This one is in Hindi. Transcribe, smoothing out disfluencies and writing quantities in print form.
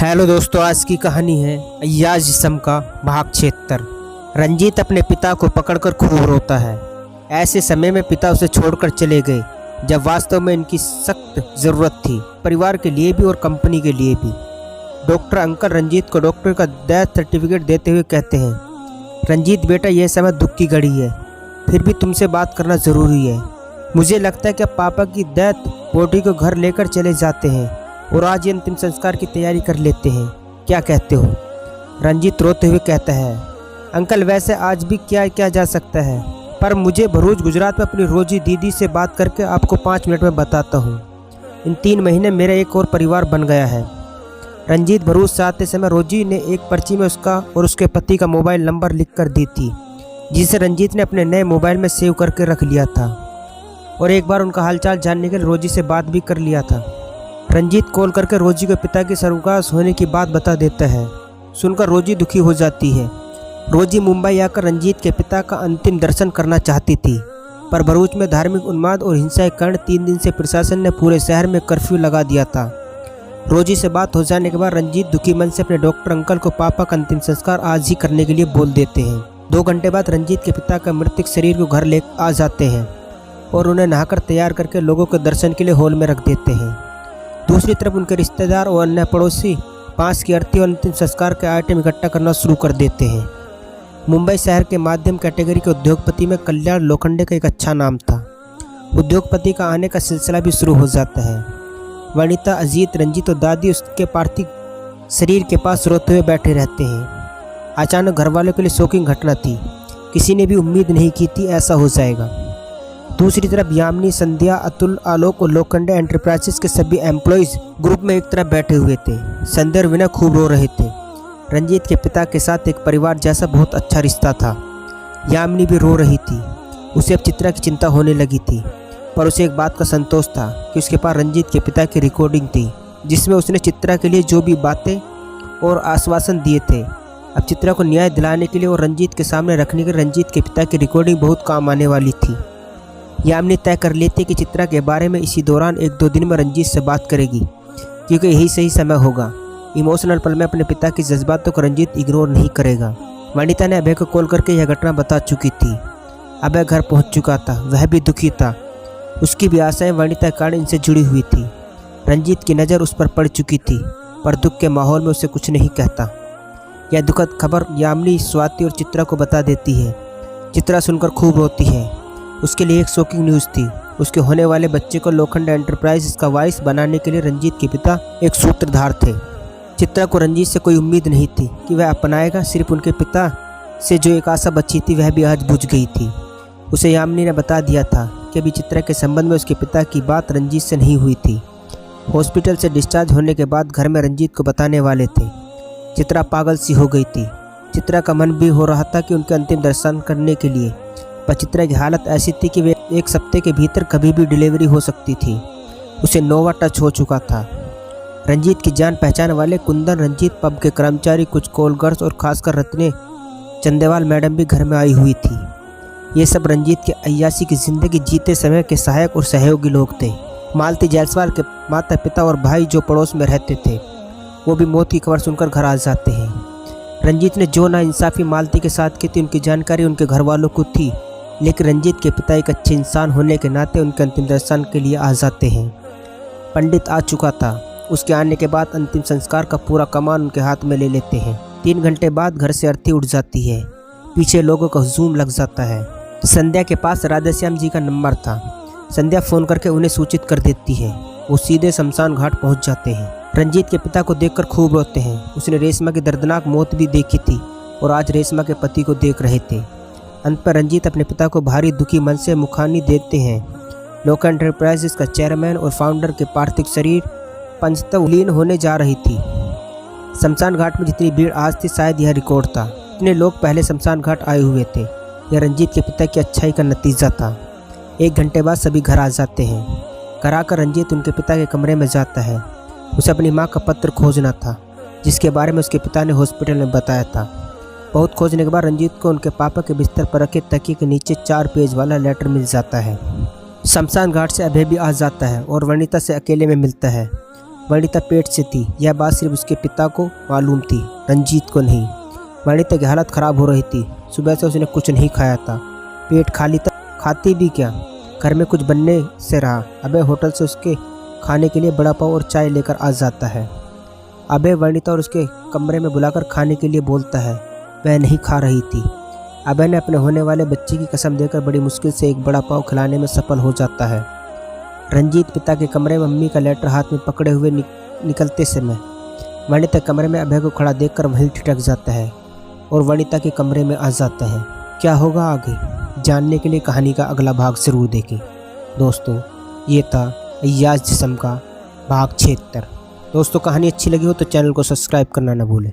हेलो दोस्तों, आज की कहानी है अय्याज जिस्म का भाग 76। रंजीत अपने पिता को पकड़कर खूब रोता है। ऐसे समय में पिता उसे छोड़कर चले गए जब वास्तव में इनकी सख्त ज़रूरत थी, परिवार के लिए भी और कंपनी के लिए भी। डॉक्टर अंकल रंजीत को डॉक्टर का डेथ सर्टिफिकेट देते हुए कहते हैं, रंजीत बेटा, यह समय दुख की घड़ी है, फिर भी तुमसे बात करना ज़रूरी है। मुझे लगता है कि अब पापा की डेथ बॉडी को घर लेकर चले जाते हैं और आज ये अंतिम संस्कार की तैयारी कर लेते हैं, क्या कहते हो? रंजीत रोते हुए कहता है, अंकल वैसे आज भी क्या किया जा सकता है, पर मुझे भरूच गुजरात में अपनी रोजी दीदी से बात करके आपको 5 मिनट में बताता हूँ। इन 3 महीने मेरा एक और परिवार बन गया है। रंजीत भरूच से आते समय रोजी ने एक पर्ची में उसका और उसके पति का मोबाइल नंबर लिख कर दी थी, जिसे रंजीत ने अपने नए मोबाइल में सेव करके रख लिया था और एक बार उनका हालचाल जानने के लिए रोजी से बात भी कर लिया था। रंजीत कॉल करके रोजी के पिता की स्वर्गवास होने की बात बता देता है। सुनकर रोजी दुखी हो जाती है। रोजी मुंबई आकर रंजीत के पिता का अंतिम दर्शन करना चाहती थी, पर भरूच में धार्मिक उन्माद और हिंसा के कारण 3 दिन से प्रशासन ने पूरे शहर में कर्फ्यू लगा दिया था। रोजी से बात हो जाने के बाद रंजीत दुखी मन से अपने डॉक्टर अंकल को पापा का अंतिम संस्कार आज ही करने के लिए बोल देते हैं। 2 घंटे बाद रंजीत के पिता का मृतक शरीर को घर ले आ जाते हैं और उन्हें नहाकर तैयार करके लोगों के दर्शन के लिए हॉल में रख देते हैं। दूसरी तरफ उनके रिश्तेदार और अन्य पड़ोसी पास की आरती और अंतिम संस्कार के आइटम इकट्ठा करना शुरू कर देते हैं। मुंबई शहर के माध्यम कैटेगरी के उद्योगपति में कल्याण लोखंडे का एक अच्छा नाम था। उद्योगपति का आने का सिलसिला भी शुरू हो जाता है। वनिता, अजीत, रंजीत और दादी उसके पार्थिव शरीर के पास रोते हुए बैठे रहते हैं। अचानक घर वालों के लिए शॉकिंग घटना थी। किसी ने भी उम्मीद नहीं की थी ऐसा हो जाएगा। दूसरी तरफ यामिनी, संध्या, अतुल, आलोक और लोखंडे एंटरप्राइजेस के सभी एम्प्लॉयज़ ग्रुप में एक तरफ बैठे हुए थे। संध्या और विनय खूब रो रहे थे। रंजीत के पिता के साथ एक परिवार जैसा बहुत अच्छा रिश्ता था। यामिनी भी रो रही थी। उसे अब चित्रा की चिंता होने लगी थी, पर उसे एक बात का संतोष था कि उसके पास रंजीत के पिता की रिकॉर्डिंग थी, जिसमें उसने चित्रा के लिए जो भी बातें और आश्वासन दिए थे, अब चित्रा को न्याय दिलाने के लिए और रंजीत के सामने रखने के लिए रंजीत के पिता की रिकॉर्डिंग बहुत काम आने वाली थी। यामिनी तय कर लेती कि चित्रा के बारे में इसी दौरान 1-2 दिन में रंजीत से बात करेगी, क्योंकि यही सही समय होगा। इमोशनल पल में अपने पिता की जज्बातों को रंजीत इग्नोर नहीं करेगा। वनिता ने अभय को कॉल करके यह घटना बता चुकी थी। अभय घर पहुंच चुका था, वह भी दुखी था। उसकी भी आशाएं वनिता के कारण इनसे जुड़ी हुई थी। रंजीत की नज़र उस पर पड़ चुकी थी, पर दुख के माहौल में उसे कुछ नहीं कहता। यह दुखद खबर यामिनी, स्वाति और चित्रा को बता देती है। चित्रा सुनकर खूब रोती है। उसके लिए एक शॉकिंग न्यूज़ थी। उसके होने वाले बच्चे को लोखंडे एंटरप्राइज का वारिस बनाने के लिए रंजीत के पिता एक सूत्रधार थे। चित्रा को रंजीत से कोई उम्मीद नहीं थी कि वह अपनाएगा। सिर्फ उनके पिता से जो एक आशा बची थी वह भी आज बुझ गई थी। उसे यामिनी ने बता दिया था कि अभी चित्रा के संबंध में उसके पिता की बात रंजीत से नहीं हुई थी। हॉस्पिटल से डिस्चार्ज होने के बाद घर में रंजीत को बताने वाले थे। चित्रा पागल सी हो गई थी। चित्रा का मन भी हो रहा था कि उनके अंतिम दर्शन करने के लिए, पर चित्रा की हालत ऐसी थी कि वे 1 हफ्ते के भीतर कभी भी डिलीवरी हो सकती थी। उसे नोवा टच हो चुका था। रंजीत की जान पहचान वाले कुंदन, रंजीत पब के कर्मचारी, कुछ कॉल गर्ल्स और खासकर रत्ने चंदेवाल मैडम भी घर में आई हुई थी। ये सब रंजीत के अय्याशी की जिंदगी जीते समय के सहायक और सहयोगी लोग थे। मालती जायसवाल के माता पिता और भाई जो पड़ोस में रहते थे, वो भी मौत की खबर सुनकर घर आ जाते हैं। रंजीत ने जो नाइंसाफ़ी मालती के साथ की थी, उनकी जानकारी उनके घर वालों को थी, लेकिन रंजीत के पिता एक अच्छे इंसान होने के नाते उनके अंतिम दर्शन के लिए आ जाते हैं। पंडित आ चुका था। उसके आने के बाद अंतिम संस्कार का पूरा कमान उनके हाथ में ले लेते हैं। 3 घंटे बाद घर से अर्थी उठ जाती है। पीछे लोगों का हुजूम लग जाता है। संध्या के पास राधेश्याम जी का नंबर था। संध्या फ़ोन करके उन्हें सूचित कर देती है। वो सीधे शमशान घाट पहुँच जाते हैं। रंजीत के पिता को देखकर खूब रोते हैं। उसने रेशमा की दर्दनाक मौत भी देखी थी और आज रेशमा के पति को देख रहे थे। अंत पर रंजीत अपने पिता को भारी दुखी मन से मुखाग्नि देते हैं। लोखंडे एंटरप्राइजेस का चेयरमैन और फाउंडर के पार्थिव शरीर पंचतत्व लीन होने जा रही थी। शमशान घाट में जितनी भीड़ आज थी, शायद यह रिकॉर्ड था। इतने लोग पहले शमशान घाट आए हुए थे। यह रंजीत के पिता की अच्छाई का नतीजा था। 1 घंटे बाद सभी घर आ जाते हैं। घर आकर रंजीत उनके पिता के कमरे में जाता है। उसे अपनी माँ का पत्र खोजना था, जिसके बारे में उसके पिता ने हॉस्पिटल में बताया था। बहुत खोजने के बाद रंजीत को उनके पापा के बिस्तर पर रखे तकिए के नीचे 4 पेज वाला लेटर मिल जाता है। शमशान घाट से अभय भी आ जाता है और वनिता से अकेले में मिलता है। वनिता पेट से थी, यह बात सिर्फ उसके पिता को मालूम थी, रंजीत को नहीं। वनिता की हालत खराब हो रही थी, सुबह से उसने कुछ नहीं खाया था, पेट खाली था, खाती भी क्या, घर में कुछ बनने से रहा। अबे होटल से उसके खाने के लिए बड़ा पाव और चाय लेकर आ जाता है। अबे वनिता और उसके कमरे में बुलाकर खाने के लिए बोलता है, वह नहीं खा रही थी। अबे ने अपने होने वाले बच्चे की कसम देकर बड़ी मुश्किल से एक बड़ा पाव खिलाने में सफल हो जाता है। रंजीत पिता के कमरे में मम्मी का लेटर हाथ में पकड़े हुए निकलते समय वनिता कमरे में अभय को खड़ा देखकर वहीं ठिठक जाता है और वनिता के कमरे में आ जाता है। क्या होगा आगे जानने के लिए कहानी का अगला भाग जरूर देखें। दोस्तों, ये था अय्याज जिस्म का भाग 76। दोस्तों, कहानी अच्छी लगी हो तो चैनल को सब्सक्राइब करना न भूलें।